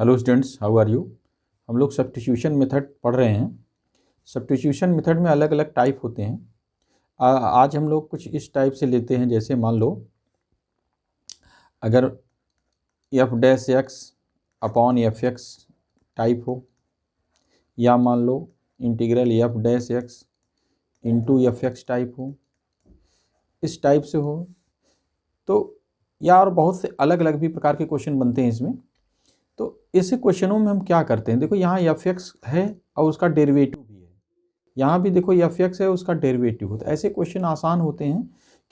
Hello students, how are you. हम लोग substitution method पढ़ रहे हैं। सब्स्टिट्यूशन मेथड में अलग अलग टाइप होते हैं। आज हम लोग कुछ इस टाइप से लेते हैं, जैसे मान लो अगर f dash x upon f x type हो, या मान लो integral f dash x into f x type हो, इस टाइप से हो तो, या और बहुत से अलग अलग भी प्रकार के क्वेश्चन बनते हैं इसमें। तो ऐसे क्वेश्चनों में हम क्या करते हैं, देखो यहाँ एफ एक्स है और उसका डेरिवेटिव भी है, यहाँ भी देखो एफ एक्स है उसका डेरिवेटिव हो। तो ऐसे क्वेश्चन आसान होते हैं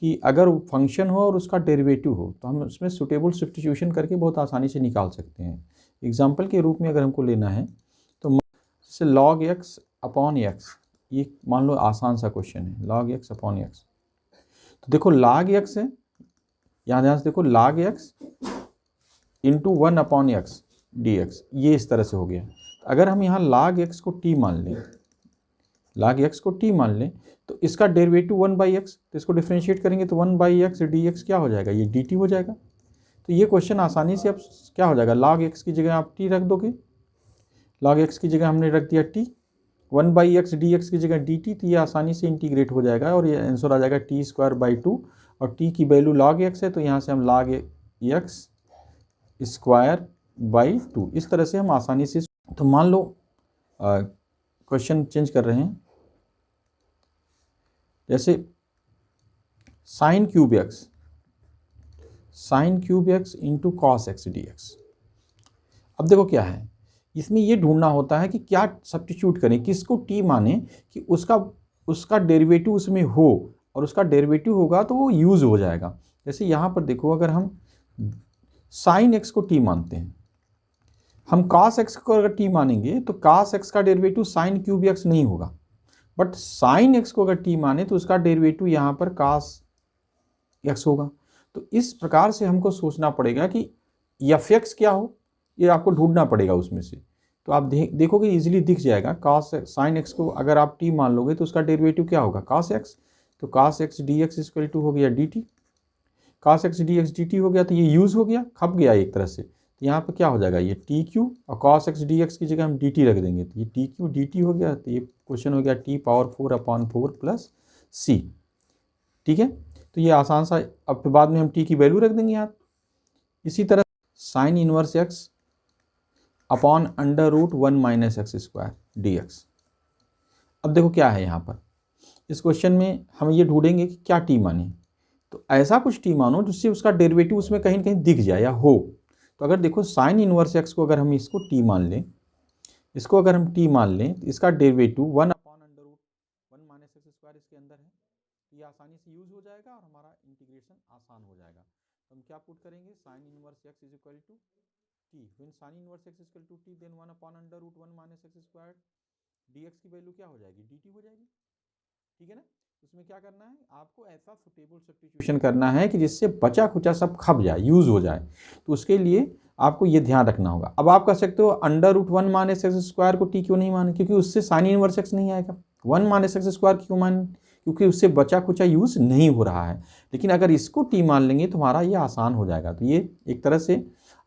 कि अगर फंक्शन हो और उसका डेरिवेटिव हो तो हम उसमें सुटेबल सब्स्टिट्यूशन करके बहुत आसानी से निकाल सकते हैं। एग्जाम्पल के रूप में अगर हमको लेना है तो जैसे लॉग एक्स अपॉन एक्स, ये मान लो आसान सा क्वेश्चन है, लॉग एक्स अपॉन एक्स। तो देखो लॉग एक्स है, यहाँ ध्यान से देखो log x into 1 upon x d x, ये इस तरह से हो गया। अगर हम यहाँ log x को t मान लें, log x को t मान लें तो इसका डेरिवेटिव 1 बाई एक्स, तो इसको डिफ्रेंशिएट करेंगे तो 1 बाई एक्स डी एक्स क्या हो जाएगा, ये dt हो जाएगा। तो ये क्वेश्चन आसानी से अब क्या हो जाएगा, log x की जगह आप t रख दोगे, log x की जगह हमने रख दिया t, 1 by x d x की जगह dt, तो ये आसानी से इंटीग्रेट हो जाएगा और ये आंसर आ जाएगा t स्क्वायर बाई 2, और t की वैल्यू log x है तो यहाँ से हम log x स्क्वायर बाई 2, इस तरह से हम आसानी से। तो मान लो क्वेश्चन चेंज कर रहे हैं, जैसे sine cube x into cos x d x. अब देखो क्या है इसमें, ये ढूंढना होता है कि क्या सब्स्टिट्यूट करें, किसको टी माने कि उसका डेरिवेटिव उसमें हो, और उसका डेरिवेटिव होगा तो वो यूज़ हो जाएगा। जैसे यहाँ पर देखो, अगर हम साइन एक्स को टी मानते हैं, हम cos x को अगर t मानेंगे तो cos x का डेरिवेटिव साइन क्यूब एक्स नहीं होगा, बट साइन x को अगर t माने तो उसका डेरिवेटिव यहाँ पर cos x होगा। तो इस प्रकार से हमको सोचना पड़ेगा कि एफ एक्स क्या हो, ये आपको ढूंढना पड़ेगा उसमें से। तो आप देखोगे इजीली दिख जाएगा, cos साइन x को अगर आप t मान लोगे तो उसका डेरिवेटिव क्या होगा, cos x, तो cos x d x equal to हो गया dt, cos x d x dt हो गया, तो ये यूज़ हो गया, खप गया एक तरह से। तो यहाँ पर क्या हो जाएगा, ये टी क्यू, और cos x dx की जगह हम dt रख देंगे, तो ये टी क्यू dt हो गया। तो ये क्वेश्चन हो गया t power 4 upon 4 plus c। ठीक है, तो ये आसान सा, अब बाद में हम t की वैल्यू रख देंगे यहाँ। इसी तरह sine inverse x upon under root 1 minus x square d x. अब देखो क्या है यहाँ पर, इस क्वेश्चन में हम ये ढूंढेंगे कि क्या t माने, तो ऐसा कुछ t मानो जिससे उसका डेरिवेटिव उसमें कहीं कहीं दिख जाए या हो। तो अगर देखो साइन इनवर्स एक्स को अगर हम इसको t मान लें, इसको अगर हम t मान लें तो इसका derivative 1 upon under root 1 minus x square इसके अंदर है, ये आसानी से यूज हो जाएगा और हमारा इंटीग्रेशन आसान हो जाएगा। तो हम क्या पुट करेंगे, sine inverse x is equal to t, when sine inverse x is equal to t then 1 upon under root 1 minus x square dx की वैल्यू क्या हो जाएगी, dt हो जाएगी। ठीक है ना, उसमें क्या करना है, आपको ऐसा सुटेबल सब्स्टिट्यूशन करना है कि जिससे बचा खुचा सब खप जाए, यूज हो जाए। तो उसके लिए आपको ये ध्यान रखना होगा। अब आप कह सकते हो under root 1 minus x square को टी क्यों नहीं माने, क्योंकि उससे साइन इनवर्स एक्स नहीं आएगा। 1 माइनस एक्स स्क्वायर क्यों माने, क्योंकि उससे बचा खुचा यूज नहीं हो रहा है। लेकिन अगर इसको टी मान लेंगे तो हमारा ये आसान हो जाएगा। तो ये एक तरह से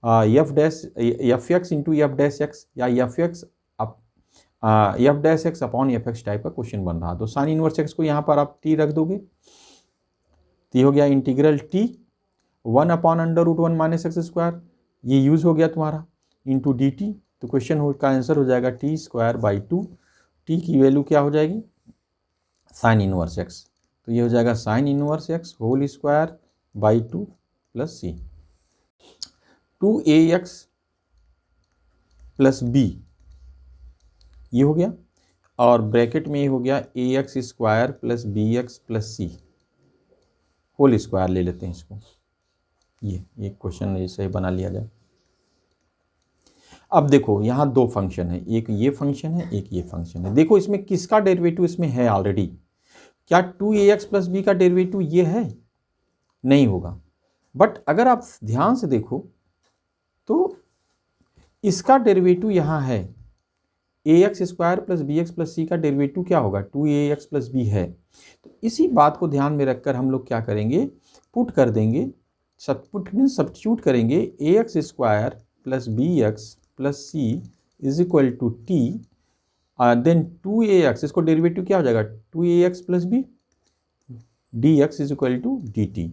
f x into f dash x या f dash x upon f x type का क्वेश्चन बन रहा। तो साइन इनवर्स एक्स को यहाँ पर आप टी रख दोगे, तो ये हो गया integral t 1 upon under root 1 minus x square, ये यूज हो गया तुम्हारा, इंटू डी टी। तो क्वेश्चन का आंसर हो जाएगा टी स्क्वायर बाई 2, टी की वैल्यू क्या हो जाएगी, साइन इनवर्स एक्स। तो ये हो जाएगा sine inverse x whole square by 2 plus c, 2ax plus b ये हो गया, और ब्रैकेट में ये हो गया ax square plus b x plus c whole square ले लेते हैं इसको। ये क्वेश्चन ऐसे बना लिया जाए। अब देखो यहाँ दो फंक्शन है, एक ये फंक्शन है एक ये फंक्शन है। देखो इसमें किसका डेरिवेटिव इसमें है ऑलरेडी, क्या 2ax प्लस बी का डेरिवेटिव ये है, नहीं होगा। बट अगर आप ध्यान से देखो तो इसका डेरिवेटिव यहाँ है, ax square plus b x plus c का डेरिवेटिव क्या होगा, 2ax प्लस बी है। तो इसी बात को ध्यान में रखकर हम लोग क्या करेंगे, पुट कर देंगे, सब्स्टिट्यूट करेंगे ax square plus b x plus c is equal to t, then 2ax, इसको डेरिवेटिव क्या हो जाएगा 2ax plus b dx is equal to dt।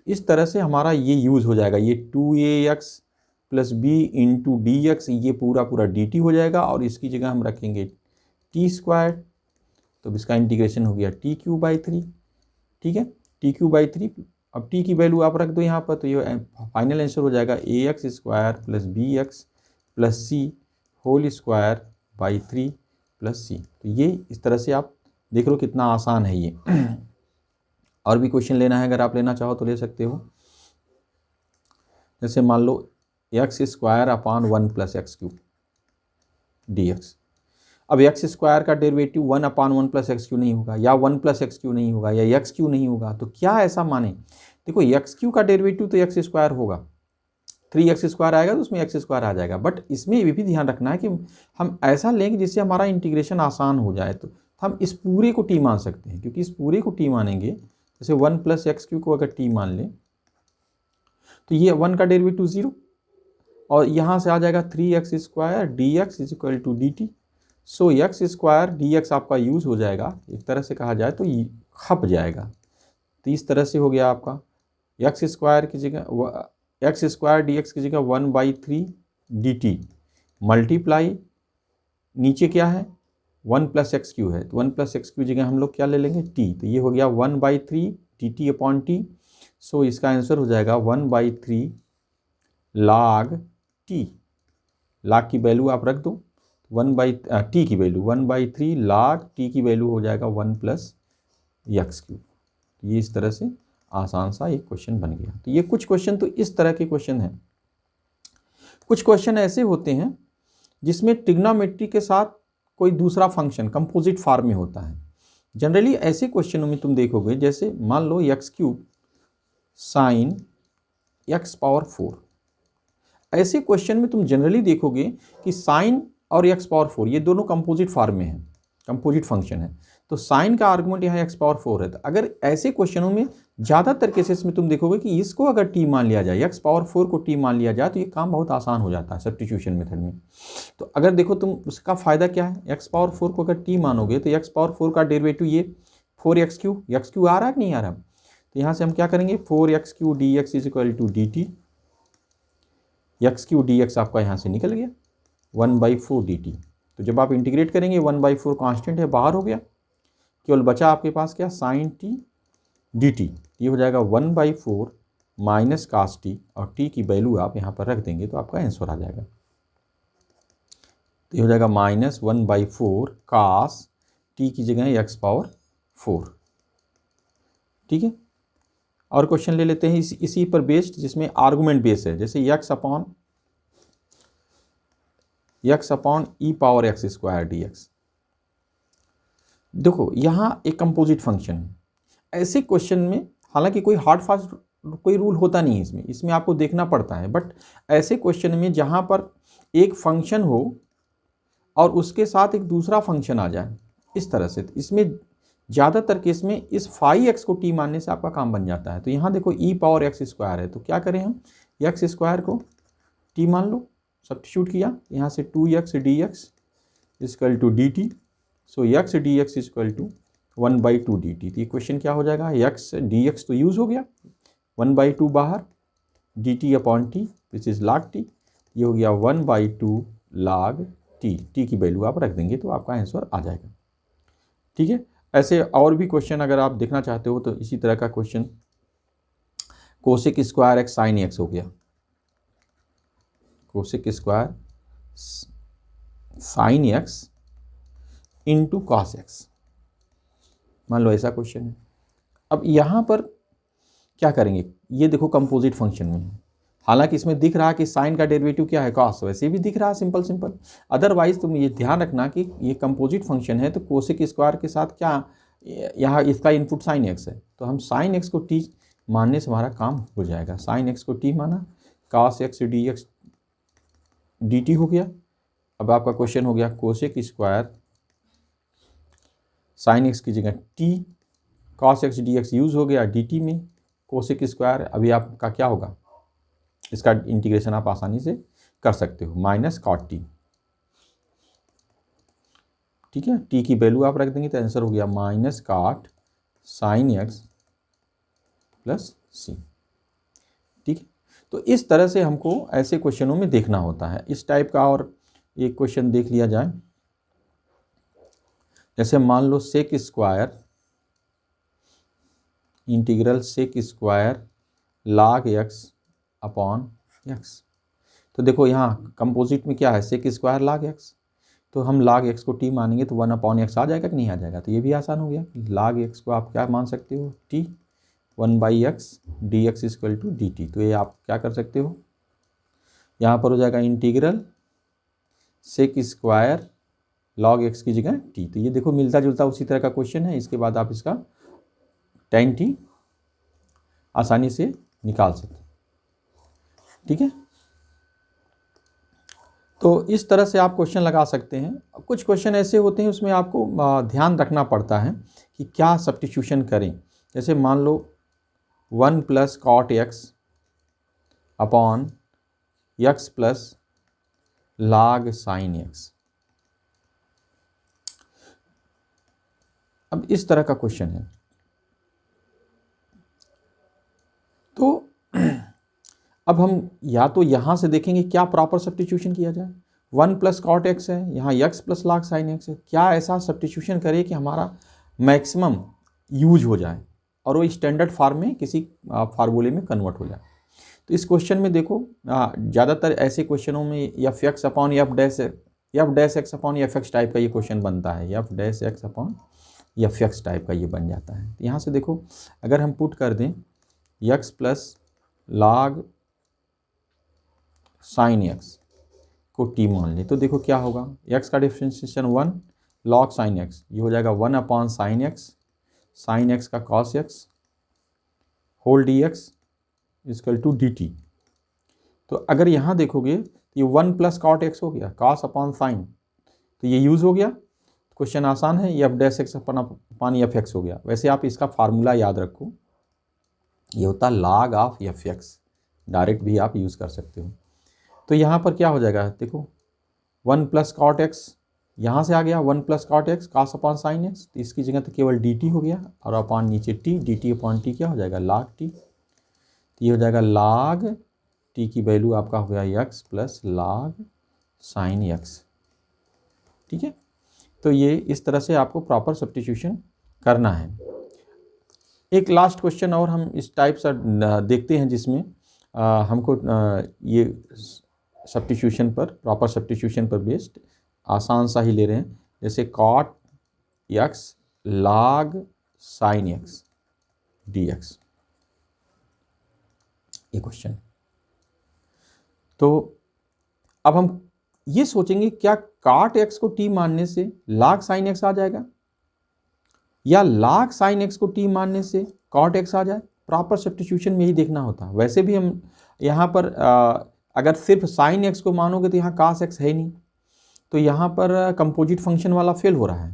इस तरह से हमारा ये यूज़ हो जाएगा, ये 2ax plus b into d x, ये पूरा पूरा dt हो जाएगा और इसकी जगह हम रखेंगे टी स्क्वायर, तो इसका इंटीग्रेशन हो गया टी क्यू बाई 3। ठीक है, टी क्यू बाई 3। अब टी की वैल्यू आप रख दो यहाँ पर, तो ये फाइनल आंसर हो जाएगा a x square plus b x plus c whole square by 3 plus c. तो ये इस तरह से आप देख लो कितना आसान है ये। और भी क्वेश्चन लेना है, अगर आप लेना चाहो तो ले सकते हो। जैसे मान लो x square upon 1 plus x cube d x. अब एक्स स्क्वायर का derivative 1 upon 1 plus x cube नहीं होगा, या 1 प्लस एक्स क्यू नहीं होगा, या एक्स क्यू नहीं होगा, तो क्या ऐसा माने? देखो एक्स क्यू का डेरिवेटिव तो एक्स स्क्वायर होगा, 3x स्क्वायर आएगा तो उसमें एक्स स्क्वायर आ जाएगा। बट इसमें ये भी ध्यान रखना है कि हम ऐसा लेंगे जिससे हमारा इंटीग्रेशन आसान हो जाए। तो हम इस पूरे को टी मान सकते हैं, क्योंकि इस पूरे को टी मानेंगे, जैसे 1 प्लस एक्स क्यू को अगर टी मान लें तो ये 1 का डेरिवेटिव 0, और यहाँ से आ जाएगा 3x square d x is equal to d t. So x square d x आपका यूज़ हो जाएगा, एक तरह से कहा जाए तो खप जाएगा। तो इस तरह से हो गया आपका एक्स स्क्वायर की जगह एक्स स्क्वायर डी एक्स की जगह 1/3 डी टी मल्टीप्लाई, नीचे क्या है 1 प्लस एक्स क्यू है, तो 1 प्लस एक्स क्यू जगह हम लोग क्या ले लेंगे टी, तो ये हो गया 1/3 डी टी अपॉन टी। सो इसका आंसर हो जाएगा 1/3 log टी। log की वैल्यू आप रख दो, टी की वैल्यू 1/3 log टी की वैल्यू हो जाएगा 1 प्लस एक्स क्यू। ये इस तरह से आसान सा एक क्वेश्चन बन गया। तो ये कुछ क्वेश्चन तो इस तरह के क्वेश्चन हैं। कुछ क्वेश्चन ऐसे होते हैं जिसमें ट्रिग्नोमेट्री के साथ कोई दूसरा फंक्शन कंपोजिट फॉर्म में होता है। जनरली ऐसे क्वेश्चनों में तुम देखोगे, जैसे मान लो x cube sine x power 4, ऐसे क्वेश्चन में तुम जनरली देखोगे कि साइन और एक्स पावर 4 ये दोनों कंपोजिट फॉर्म में है, कंपोजिट फंक्शन है। तो साइन का आर्गुमेंट यहाँ एक्स पावर 4 है। तो अगर ऐसे क्वेश्चनों में ज़्यादातर केसेस में तुम देखोगे कि इसको अगर टी मान लिया जाए, एक्स पावर 4 को टी मान लिया जाए, तो ये काम बहुत आसान हो जाता है सब्स्टिट्यूशन मेथड में। तो अगर देखो तुम, उसका फ़ायदा क्या है, एक्स पावर 4 को अगर टी मानोगे तो एक्स पावर 4 का डेरिवेटिव ये 4x क्यू आ रहा है कि नहीं आ रहा। तो यहाँ से हम क्या करेंगे 4x q d x is equal to d t, x q d x आपका यहाँ से निकल गया 1/4 डी टी। तो जब आप इंटीग्रेट करेंगे 1/4 कॉन्स्टेंट है बाहर हो गया, केवल बचा आपके पास क्या साइन टी डी टी। ये हो जाएगा 1/4 माइनस कास टी, और टी की वैल्यू आप यहाँ पर रख देंगे तो आपका आंसर आ जाएगा। तो ये हो जाएगा -1/4 कास टी की जगह एक्स पावर 4। ठीक है, और क्वेश्चन ले लेते हैं इसी पर बेस्ड, जिसमें आर्गुमेंट बेस है। जैसे x upon e power x square d x. देखो यहाँ एक कंपोजिट फंक्शन है। ऐसे क्वेश्चन में हालांकि कोई हार्ड फास्ट कोई रूल होता नहीं है, इसमें आपको देखना पड़ता है। बट ऐसे क्वेश्चन में जहाँ पर एक फंक्शन हो और उसके साथ एक दूसरा फंक्शन आ जाए इस तरह से, तो इसमें ज़्यादातर केस में इस फाई एक्स को टी मानने से आपका काम बन जाता है। तो यहाँ देखो ई पावर एक्स स्क्वायर है, तो क्या करें हम एक्स स्क्वायर को टी मान लो, सब्स्टिट्यूट किया, यहाँ से 2x d x equal to d t. So x d x equal to 1/2 d t. तो ये क्वेश्चन क्या हो जाएगा, एक्स डी एक्स तो यूज़ हो गया, 1/2 बाहर, d t upon t which is log t. ये हो गया 1/2 log टी। टी की वैल्यू आप रख देंगे तो आपका आंसर आ जाएगा। ठीक है, ऐसे और भी क्वेश्चन अगर आप देखना चाहते हो तो इसी तरह का question cosec square x sine x हो गया, cosec square sine x into cos x, मान लो ऐसा क्वेश्चन है। अब यहाँ पर क्या करेंगे, ये देखो कंपोजिट फंक्शन में है, हालांकि इसमें दिख रहा है कि साइन का डेरिवेटिव क्या है कॉस, वैसे भी दिख रहा है सिंपल। अदरवाइज तुम ये ध्यान रखना कि ये कंपोजिट फंक्शन है, तो कोसेक स्क्वायर के साथ क्या यहाँ इसका इनपुट साइन एक्स है, तो हम साइन एक्स को टी मानने से हमारा काम हो जाएगा। साइन एक्स को टी माना, cos x d x D T हो गया। अब आपका क्वेश्चन हो गया कोसेक स्क्वायर साइन एक्स की जगह T, cos x d x use हो गया डी टी में, कोसेक स्क्वायर। अभी आपका क्या होगा, इसका इंटीग्रेशन आप आसानी से कर सकते हो, माइनस कॉट टी। ठीक है, टी की वैल्यू आप रख देंगे तो आंसर हो गया minus cot sine x plus c. ठीक है, तो इस तरह से हमको ऐसे क्वेश्चनों में देखना होता है। इस टाइप का और एक क्वेश्चन देख लिया जाए, जैसे मान लो sec square integral sec square log x upon x. तो देखो यहाँ कंपोजिट में क्या है, सेक स्क्वायर log x, तो हम log x को t मानेंगे तो 1 अपॉन एक्स आ जाएगा कि नहीं आ जाएगा। तो ये भी आसान हो गया, log x को आप क्या मान सकते हो, t 1/x dx equal to dt। तो ये आप क्या कर सकते हो, यहाँ पर हो जाएगा integral sec square log x की जगह t। तो ये देखो मिलता जुलता उसी तरह का क्वेश्चन है। इसके बाद आप इसका tan t आसानी से निकाल सकते हो। ठीक है, तो इस तरह से आप क्वेश्चन लगा सकते हैं। कुछ क्वेश्चन ऐसे होते हैं उसमें आपको ध्यान रखना पड़ता है कि क्या सब्स्टिट्यूशन करें। जैसे मान लो 1 plus cot x upon x plus log sine x. अब इस तरह का क्वेश्चन है, तो अब हम या तो यहाँ से देखेंगे क्या प्रॉपर सब्स्टिट्यूशन किया जाए। 1 प्लस कॉट एक्स है, यहाँ x plus log sine x है, क्या ऐसा सब्स्टिट्यूशन करे कि हमारा मैक्सिमम यूज हो जाए और वो स्टैंडर्ड फॉर्म में किसी फार्मूले में कन्वर्ट हो जाए। तो इस क्वेश्चन में देखो ज़्यादातर ऐसे क्वेश्चनों में F x upon F dash x upon f x type का ये क्वेश्चन बनता है, F dash x upon f x type का ये बन जाता है। तो यहाँ से देखो अगर हम पुट कर दें x plus log sine x को टी मान लें, तो देखो क्या होगा, x का डिफ्रेंशिएशन 1 log साइन एक्स, ये हो जाएगा 1 अपॉन साइन एक्स का cos x whole d x equal to d t. तो अगर यहाँ देखोगे तो ये 1 प्लस कॉट एक्स हो गया, कॉस अपॉन साइन, तो ये यूज़ हो गया। क्वेश्चन आसान है, ये F dash x upon f x हो गया। वैसे आप इसका फार्मूला याद रखो, ये होता है log of F x, direct भी आप यूज़ कर सकते हो। तो यहाँ पर क्या हो जाएगा, देखो 1 प्लस कॉट एक्स यहाँ से आ गया, 1 plus cot x cos upon sine x, तो इसकी जगह तो केवल डी टी हो गया और अपॉन नीचे T, D t upon T क्या हो जाएगा log टी। तो ये हो जाएगा log टी की वैल्यू आपका हो गया x plus log sine x. ठीक है, तो ये इस तरह से आपको प्रॉपर सब्स्टिट्यूशन करना है। एक लास्ट क्वेश्चन और हम इस टाइप से देखते हैं जिसमें हमको ये सब्स्टिट्यूशन पर, प्रॉपर सब्स्टिट्यूशन पर बेस्ड आसान सा ही ले रहे हैं। जैसे cot x log sine x d x, ये क्वेश्चन। तो अब हम ये सोचेंगे क्या कॉट एक्स को टी मानने से log साइन एक्स आ जाएगा या log साइन एक्स को टी मानने से कॉट एक्स आ जाए। प्रॉपर सब्स्टिट्यूशन में यही देखना होता है। वैसे भी हम यहाँ पर अगर सिर्फ साइन एक्स को मानोगे तो यहाँ cos एक्स है नहीं, तो यहाँ पर कंपोजिट फंक्शन वाला फेल हो रहा है।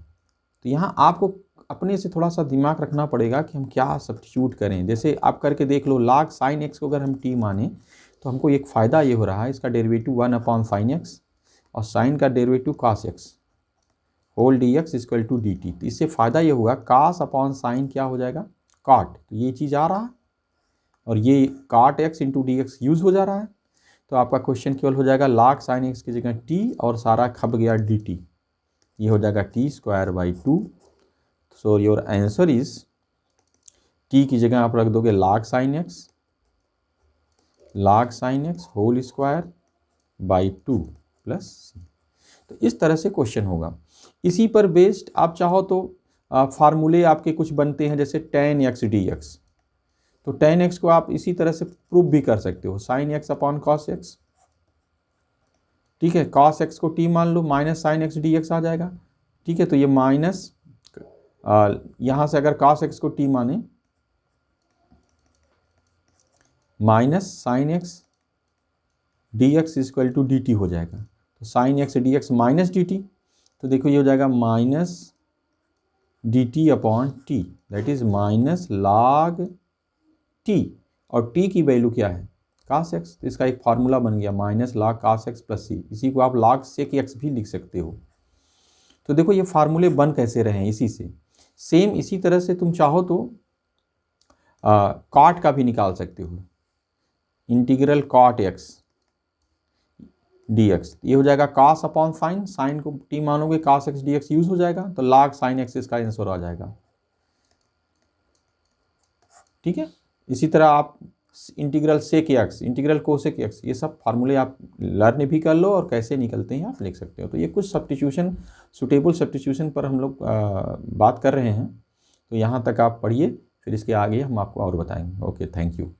तो यहाँ आपको अपने से थोड़ा सा दिमाग रखना पड़ेगा कि हम क्या सब्स्टिट्यूट करें। जैसे आप करके देख लो, log साइन एक्स को अगर हम टी माने तो हमको एक फ़ायदा ये हो रहा है, इसका डेरिवेटिव 1 अपॉन साइन एक्स और साइन का derivative cos x whole d x equal to d t. तो इससे फ़ायदा ये होगा cos अपॉन साइन क्या हो जाएगा cot, तो ये चीज़ आ रहा है और ये cot x into d x use हो जा रहा है। तो आपका क्वेश्चन केवल हो जाएगा log साइन एक्स की जगह t और सारा खप गया डी टी, ये हो जाएगा t square by 2। So your answer is t की जगह आप रख दोगे log sine x whole square by 2 plus c। तो इस तरह से क्वेश्चन होगा। इसी पर बेस्ड आप चाहो तो फार्मूले आपके कुछ बनते हैं, जैसे tan x dx, तो tan x को आप इसी तरह से प्रूव भी कर सकते हो, sin x upon cos x। ठीक है, cos x को t मान लो, माइनस sin x dx आ जाएगा। ठीक है, तो ये माइनस यहाँ से अगर cos x को t माने minus sin x dx equal to dt हो जाएगा। तो sin x dx minus dt, तो देखो ये हो जाएगा minus dt upon t, that is minus log t, और t की वैल्यू क्या है cos x, तो इसका एक फार्मूला बन गया minus log cos x plus c, इसी को आप log sec x भी लिख सकते हो। तो देखो ये फार्मूले बन कैसे रहे हैं इसी से। सेम इसी तरह से तुम चाहो तो cot का भी निकाल सकते हो, इंटीग्रल cot x dx, ये हो जाएगा cos अपॉन साइन, साइन को t मानोगे cos x dx यूज हो जाएगा, तो log sin x इसका आंसर आ जाएगा। ठीक है, इसी तरह आप integral sec x, integral cosec x, ये सब फार्मूले आप लर्न भी कर लो और कैसे निकलते हैं आप लिख सकते हो। तो ये कुछ सब्स्टिट्यूशन, सुटेबल सब्स्टिट्यूशन पर हम लोग बात कर रहे हैं, तो यहाँ तक आप पढ़िए, फिर इसके आगे हम आपको और बताएंगे। Okay, thank you.